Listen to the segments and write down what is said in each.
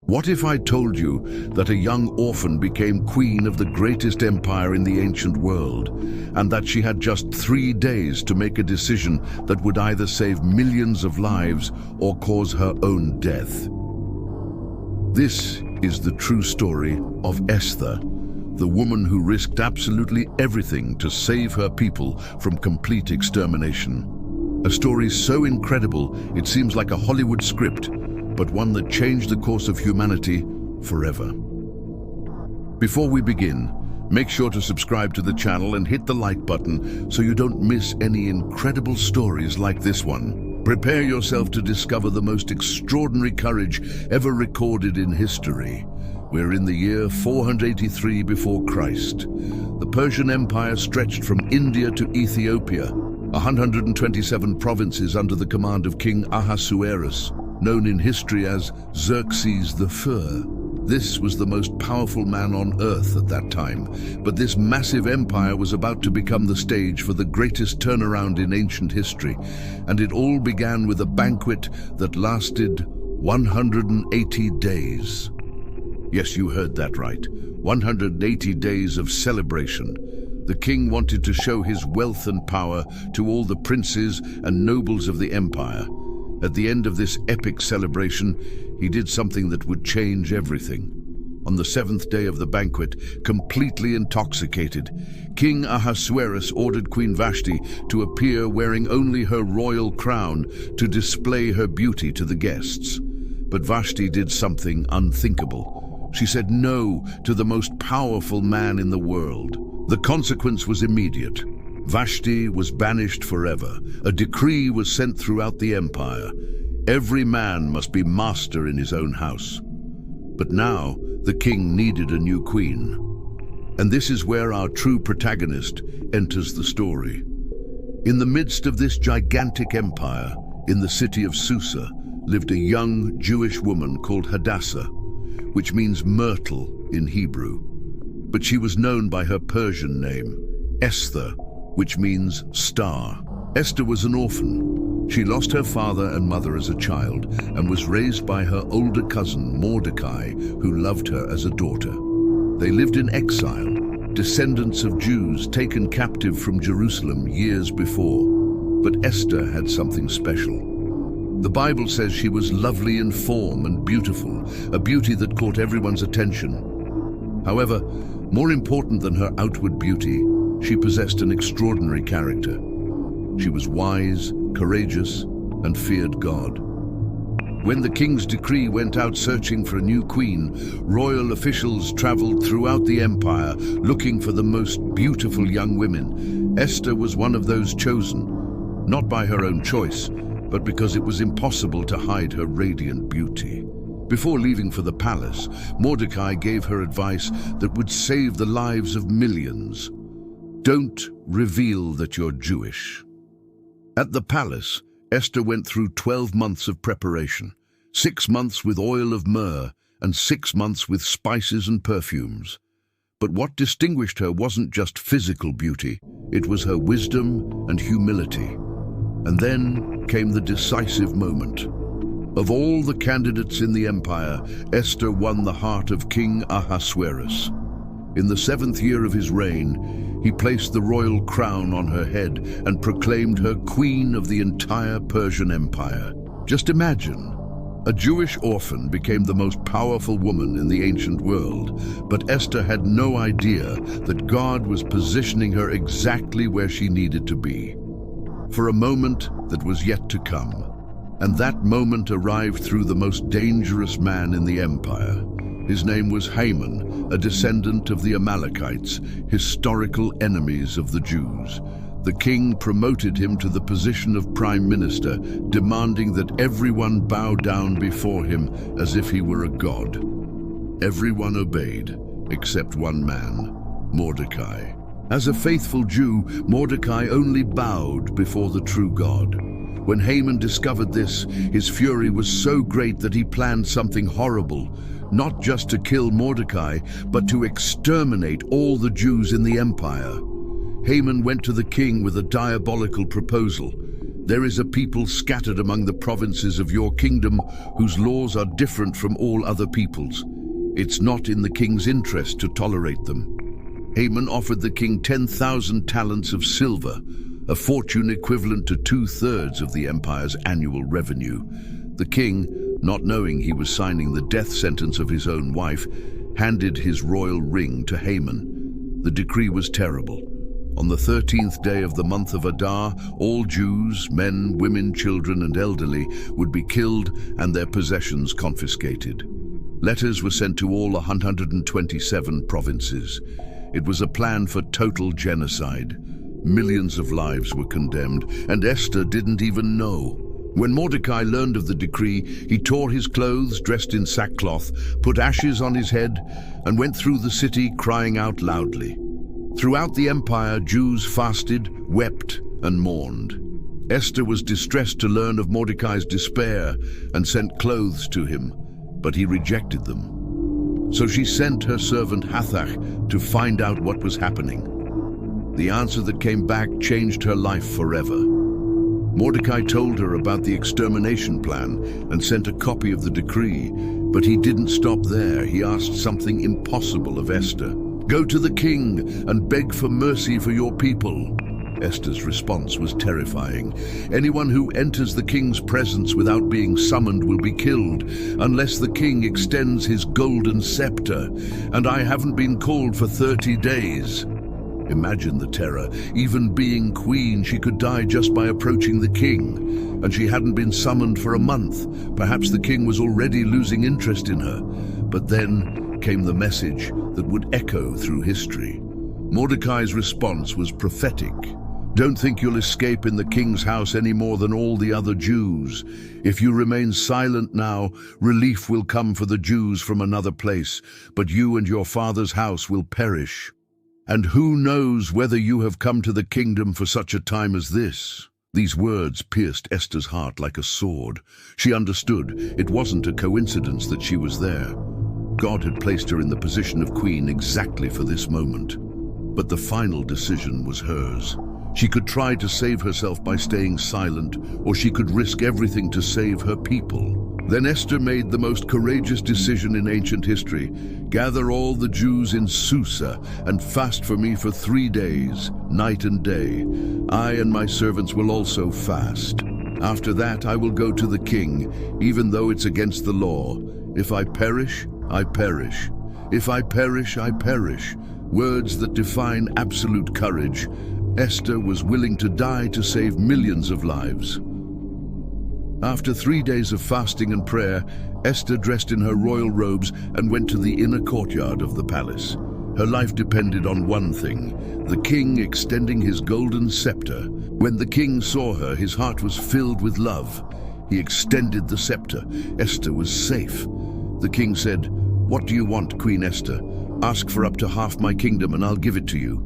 What if I told you that a young orphan became queen of the greatest empire in the ancient world, and that she had just 3 days to make a decision that would either save millions of lives or cause her own death? This is the true story of Esther, the woman who risked absolutely everything to save her people from complete extermination. A story so incredible it seems like a Hollywood script, but one that changed the course of humanity forever. Before we begin, make sure to subscribe to the channel and hit the like button so you don't miss any incredible stories like this one. Prepare yourself to discover the most extraordinary courage ever recorded in history. We're in the year 483 before Christ. The Persian Empire stretched from India to Ethiopia, 127 provinces under the command of King Ahasuerus, known in history as Xerxes the Fur. This was the most powerful man on earth at that time, but this massive empire was about to become the stage for the greatest turnaround in ancient history, and it all began with a banquet that lasted 180 days. Yes, you heard that right. 180 days of celebration. The king wanted to show his wealth and power to all the princes and nobles of the empire. At the end of this epic celebration, he did something that would change everything. On the 7th day of the banquet, completely intoxicated, King Ahasuerus ordered Queen Vashti to appear wearing only her royal crown to display her beauty to the guests. But Vashti did something unthinkable. She said no to the most powerful man in the world. The consequence was immediate. Vashti was banished forever. A decree was sent throughout the empire. Every man must be master in his own house. But now, the king needed a new queen. And this is where our true protagonist enters the story. In the midst of this gigantic empire, in the city of Susa, lived a young Jewish woman called Hadassah, which means myrtle in Hebrew. But she was known by her Persian name, Esther, which means star. Esther was an orphan. She lost her father and mother as a child and was raised by her older cousin, Mordecai, who loved her as a daughter. They lived in exile, descendants of Jews taken captive from Jerusalem years before. But Esther had something special. The Bible says she was lovely in form and beautiful, a beauty that caught everyone's attention. However, more important than her outward beauty, she possessed an extraordinary character. She was wise, courageous, and feared God. When the king's decree went out searching for a new queen, royal officials traveled throughout the empire looking for the most beautiful young women. Esther was one of those chosen, not by her own choice, but because it was impossible to hide her radiant beauty. Before leaving for the palace, Mordecai gave her advice that would save the lives of millions. Don't reveal that you're Jewish. At the palace, Esther went through 12 months of preparation, 6 months with oil of myrrh and 6 months with spices and perfumes. But what distinguished her wasn't just physical beauty, it was her wisdom and humility. And then came the decisive moment. Of all the candidates in the empire, Esther won the heart of King Ahasuerus. In the 7th year of his reign, he placed the royal crown on her head and proclaimed her queen of the entire Persian Empire. Just imagine, a Jewish orphan became the most powerful woman in the ancient world, but Esther had no idea that God was positioning her exactly where she needed to be, for a moment that was yet to come. And that moment arrived through the most dangerous man in the empire. His name was Haman, a descendant of the Amalekites, historical enemies of the Jews. The king promoted him to the position of prime minister, demanding that everyone bow down before him as if he were a god. Everyone obeyed, except one man, Mordecai. As a faithful Jew, Mordecai only bowed before the true God. When Haman discovered this, his fury was so great that he planned something horrible, not just to kill Mordecai, but to exterminate all the Jews in the empire. Haman went to the king with a diabolical proposal. There is a people scattered among the provinces of your kingdom whose laws are different from all other peoples. It's not in the king's interest to tolerate them. Haman offered the king 10,000 talents of silver, a fortune equivalent to 2/3 of the empire's annual revenue. The king, not knowing he was signing the death sentence of his own wife, handed his royal ring to Haman. The decree was terrible. On the 13th day of the month of Adar, all Jews, men, women, children, and elderly, would be killed and their possessions confiscated. Letters were sent to all 127 provinces. It was a plan for total genocide. Millions of lives were condemned, and Esther didn't even know. When Mordecai learned of the decree, he tore his clothes, dressed in sackcloth, put ashes on his head, and went through the city crying out loudly. Throughout the empire, Jews fasted, wept, and mourned. Esther was distressed to learn of Mordecai's despair and sent clothes to him, but he rejected them. So she sent her servant Hathach to find out what was happening. The answer that came back changed her life forever. Mordecai told her about the extermination plan and sent a copy of the decree, but he didn't stop there. He asked something impossible of Esther. "Go to the king and beg for mercy for your people." Esther's response was terrifying. "Anyone who enters the king's presence without being summoned will be killed, unless the king extends his golden scepter, and I haven't been called for 30 days. Imagine the terror. Even being queen, she could die just by approaching the king, and she hadn't been summoned for a month. Perhaps the king was already losing interest in her. But then came the message that would echo through history. Mordecai's response was prophetic. "Don't think you'll escape in the king's house any more than all the other Jews. If you remain silent now, relief will come for the Jews from another place, but you and your father's house will perish. And who knows whether you have come to the kingdom for such a time as this?" These words pierced Esther's heart like a sword. She understood it wasn't a coincidence that she was there. God had placed her in the position of queen exactly for this moment. But the final decision was hers. She could try to save herself by staying silent, or she could risk everything to save her people. Then Esther made the most courageous decision in ancient history. "Gather all the Jews in Susa and fast for me for 3 days, night and day. I and my servants will also fast. After that I will go to the king, even though it's against the law. If I perish, I perish. If I perish, I perish." Words that define absolute courage. Esther was willing to die to save millions of lives. After 3 days of fasting and prayer, Esther dressed in her royal robes and went to the inner courtyard of the palace. Her life depended on one thing: the king extending his golden scepter. When the king saw her, his heart was filled with love. He extended the scepter. Esther was safe. The king said, "What do you want, Queen Esther? Ask for up to half my kingdom and I'll give it to you."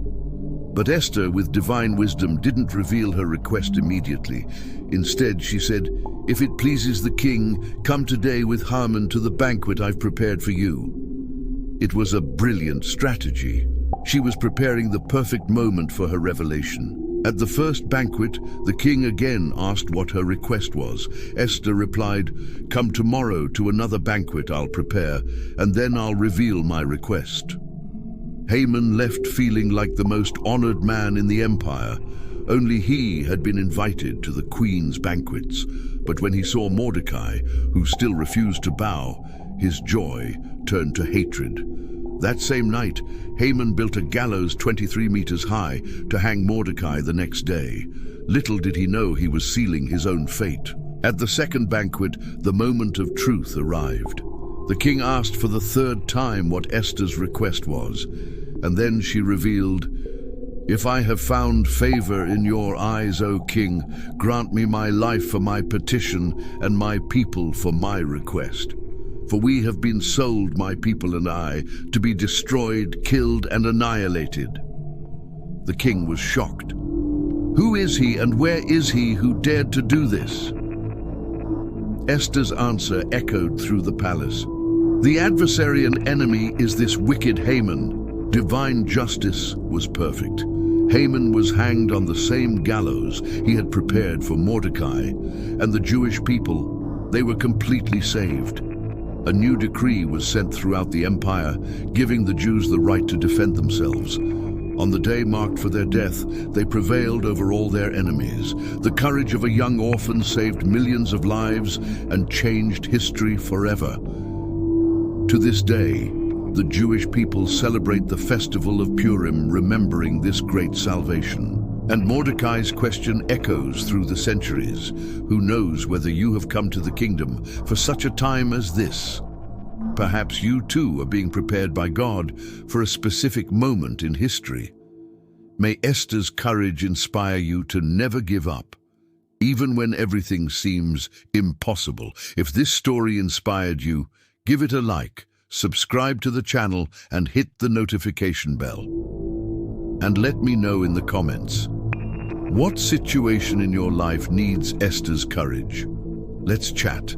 But Esther, with divine wisdom, didn't reveal her request immediately. Instead, she said, "If it pleases the king, come today with Haman to the banquet I've prepared for you." It was a brilliant strategy. She was preparing the perfect moment for her revelation. At the first banquet, the king again asked what her request was. Esther replied, "Come tomorrow to another banquet I'll prepare, and then I'll reveal my request." Haman left feeling like the most honored man in the empire. Only he had been invited to the queen's banquets. But when he saw Mordecai, who still refused to bow, his joy turned to hatred. That same night, Haman built a gallows 23 meters high to hang Mordecai the next day. Little did he know he was sealing his own fate. At the second banquet, the moment of truth arrived. The king asked for the 3rd time what Esther's request was, and then she revealed, "If I have found favor in your eyes, O king, grant me my life for my petition and my people for my request. For we have been sold, my people and I, to be destroyed, killed, and annihilated." The king was shocked. Who is he and where is he who dared to do this? Esther's answer echoed through the palace. The adversary and enemy is this wicked Haman. Divine justice was perfect. Haman was hanged on the same gallows he had prepared for Mordecai, and the Jewish people, they were completely saved. A new decree was sent throughout the empire, giving the Jews the right to defend themselves. On the day marked for their death, they prevailed over all their enemies. The courage of a young orphan saved millions of lives and changed history forever. To this day, the Jewish people celebrate the festival of Purim, remembering this great salvation. And Mordecai's question echoes through the centuries. Who knows whether you have come to the kingdom for such a time as this? Perhaps you too are being prepared by God for a specific moment in history. May Esther's courage inspire you to never give up, even when everything seems impossible. If this story inspired you, give it a like, subscribe to the channel, and hit the notification bell. And let me know in the comments, what situation in your life needs Esther's courage? Let's chat.